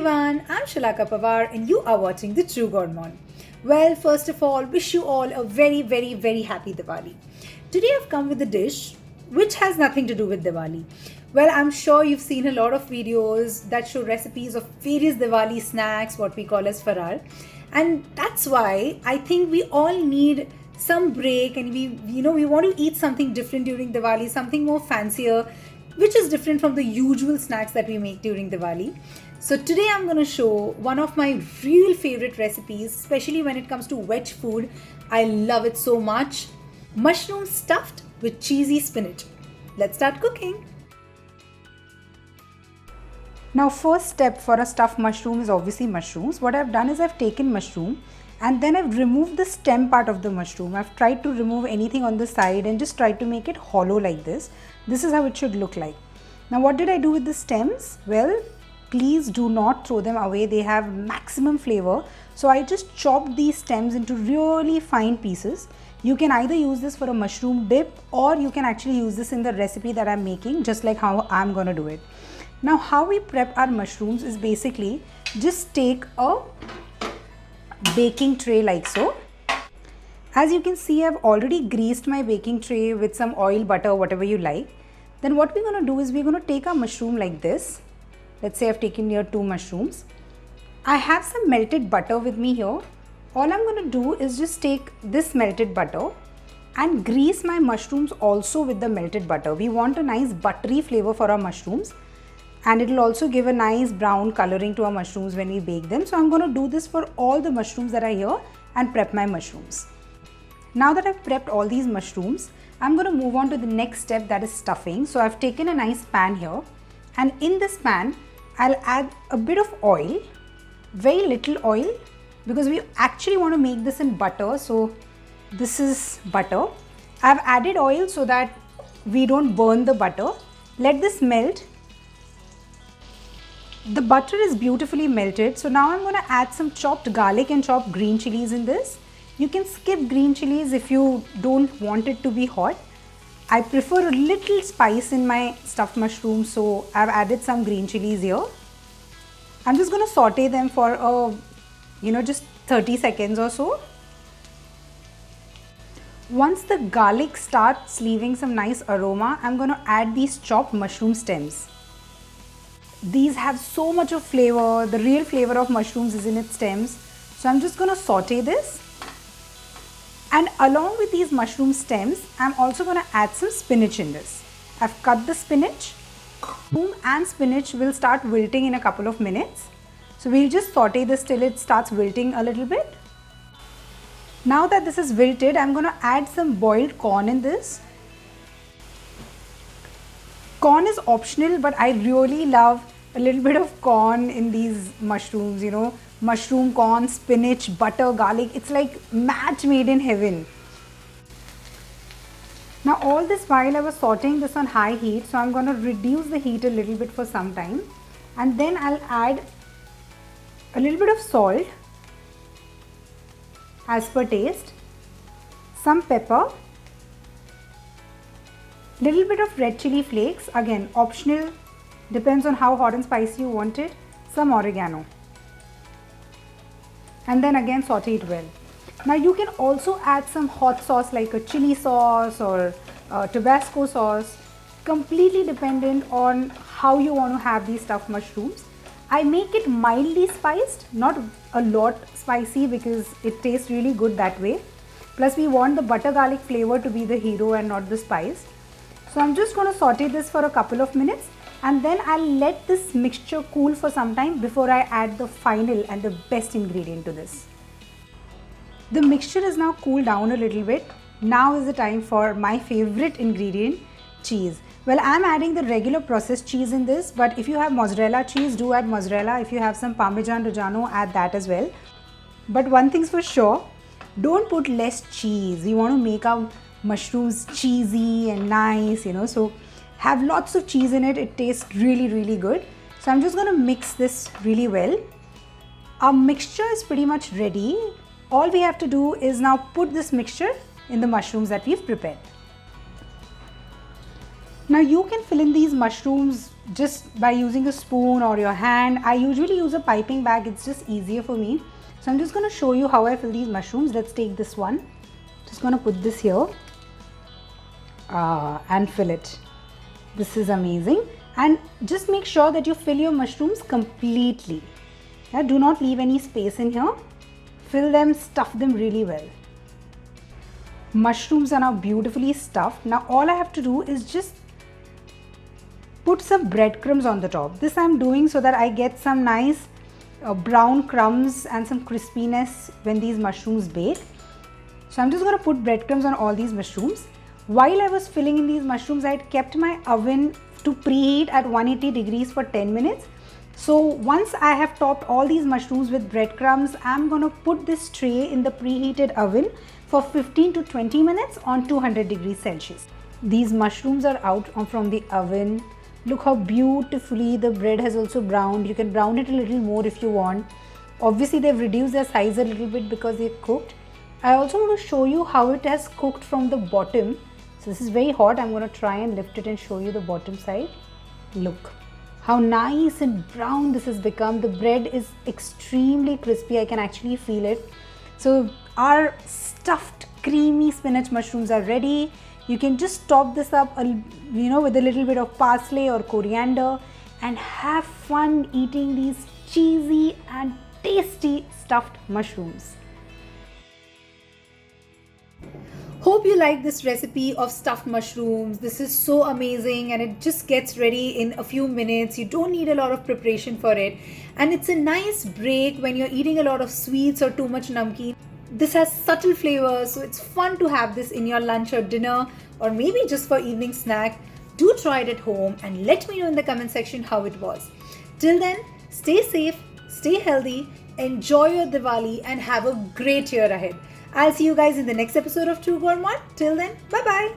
everyone, I'm Shalaka Pawar and you are watching The True Gourmand. Well, first of all, wish you all a very happy Diwali. Today I've come with a dish which has nothing to do with Diwali. Well, I'm sure you've seen a lot of videos that show recipes of various Diwali snacks, what we call as farar. And that's why I think we all need some break and we want to eat something different during Diwali, something more fancier, which is different from the usual snacks that we make during Diwali. So today I'm going to show one of my real favorite recipes, especially when it comes to veg food. I love it so much. Mushroom stuffed with cheesy spinach. Let's start cooking. Now first step for a stuffed mushroom is obviously mushrooms. What I've done is I've taken mushroom and then I've removed the stem part of the mushroom. I've tried to remove anything on the side and just tried to make it hollow like this. This is how it should look like. Now what did I do with the stems? Well, please do not throw them away. They have maximum flavor. So I just chopped these stems into really fine pieces. You can either use this for a mushroom dip or you can actually use this in the recipe that I'm making, just like how I'm gonna do it. Now how we prep our mushrooms is basically just take a baking tray like so. As you can see, I've already greased my baking tray with some oil, butter, whatever you like. Then what we're going to do is we're going to take our mushroom like this. Let's say I've taken here 2 mushrooms. I have some melted butter with me here. All I'm going to do is just take this melted butter and grease my mushrooms also with the melted butter. We want a nice buttery flavor for our mushrooms. And it will also give a nice brown coloring to our mushrooms when we bake them. So I'm going to do this for all the mushrooms that are here and prep my mushrooms. Now that I've prepped all these mushrooms, I'm going to move on to the next step, that is stuffing. So I've taken a nice pan here and in this pan, I'll add a bit of oil, very little oil, because we actually want to make this in butter. So this is butter. I've added oil so that we don't burn the butter. Let this melt. The butter is beautifully melted. So now I'm going to add some chopped garlic and chopped green chilies in this. You can skip green chilies if you don't want it to be hot. I prefer a little spice in my stuffed mushrooms, so I've added some green chilies here. I'm just going to saute them for just 30 seconds or so. Once the garlic starts leaving some nice aroma, I'm going to add these chopped mushroom stems. These have so much of flavor. The real flavor of mushrooms is in its stems. So I'm just going to saute this. And along with these mushroom stems, I'm also going to add some spinach in this. I've cut the spinach. Mushroom and spinach will start wilting in a couple of minutes. So we'll just saute this till it starts wilting a little bit. Now that this is wilted, I'm going to add some boiled corn in this. Corn is optional, but I really love a little bit of corn in these mushrooms, mushroom, corn, spinach, butter, garlic. It's like match made in heaven. Now all this while I was sauteing this on high heat, so I'm going to reduce the heat a little bit for some time. And then I'll add a little bit of salt as per taste, some pepper, little bit of red chili flakes, again optional, depends on how hot and spicy you want it, some oregano. And then again saute it well. Now you can also add some hot sauce like a chili sauce or Tabasco sauce, completely dependent on how you want to have these stuffed mushrooms. I make it mildly spiced, not a lot spicy because it tastes really good that way. Plus we want the butter garlic flavor to be the hero and not the spice. So I'm just going to saute this for a couple of minutes and then I'll let this mixture cool for some time before I add the final and the best ingredient to this. The mixture is now cooled down a little bit. Now is the time for my favorite ingredient, cheese. Well, I'm adding the regular processed cheese in this, but if you have mozzarella cheese, do add mozzarella. If you have some Parmesan Reggiano, add that as well. But one thing's for sure, don't put less cheese. We want to make our mushrooms cheesy and nice, so have lots of cheese in it. It tastes really good. So I'm just going to mix this really well. Our mixture is pretty much ready. All we have to do is now put this mixture in the mushrooms that we've prepared. Now you can fill in these mushrooms just by using a spoon or your hand. I usually use a piping bag, it's just easier for me. So I'm just going to show you how I fill these mushrooms. Let's take this one. Just going to put this here and fill it. This is amazing. And just make sure that you fill your mushrooms completely. Yeah, do not leave any space in here. Fill them, stuff them really well. Mushrooms are now beautifully stuffed. Now all I have to do is just put some breadcrumbs on the top. This I'm doing so that I get some nice brown crumbs and some crispiness when these mushrooms bake. So I'm just going to put breadcrumbs on all these mushrooms. While I was filling in these mushrooms, I had kept my oven to preheat at 180 degrees for 10 minutes. So once I have topped all these mushrooms with breadcrumbs, I'm going to put this tray in the preheated oven for 15 to 20 minutes on 200 degrees Celsius. These mushrooms are out from the oven. Look how beautifully the bread has also browned. You can brown it a little more if you want. Obviously they've reduced their size a little bit because they've cooked. I also want to show you how it has cooked from the bottom. So this is very hot. I'm going to try and lift it and show you the bottom side. Look how nice and brown this has become. The bread is extremely crispy. I can actually feel it. So our stuffed creamy spinach mushrooms are ready. You can just top this up, with a little bit of parsley or coriander and have fun eating these cheesy and tasty stuffed mushrooms. Hope you like this recipe of stuffed mushrooms. This is so amazing and it just gets ready in a few minutes. You don't need a lot of preparation for it. And it's a nice break when you're eating a lot of sweets or too much namkeen. This has subtle flavors, so it's fun to have this in your lunch or dinner or maybe just for evening snack. Do try it at home and let me know in the comment section how it was. Till then, stay safe, stay healthy, enjoy your Diwali and have a great year ahead. I'll see you guys in the next episode of True Gourmand. Till then, bye-bye.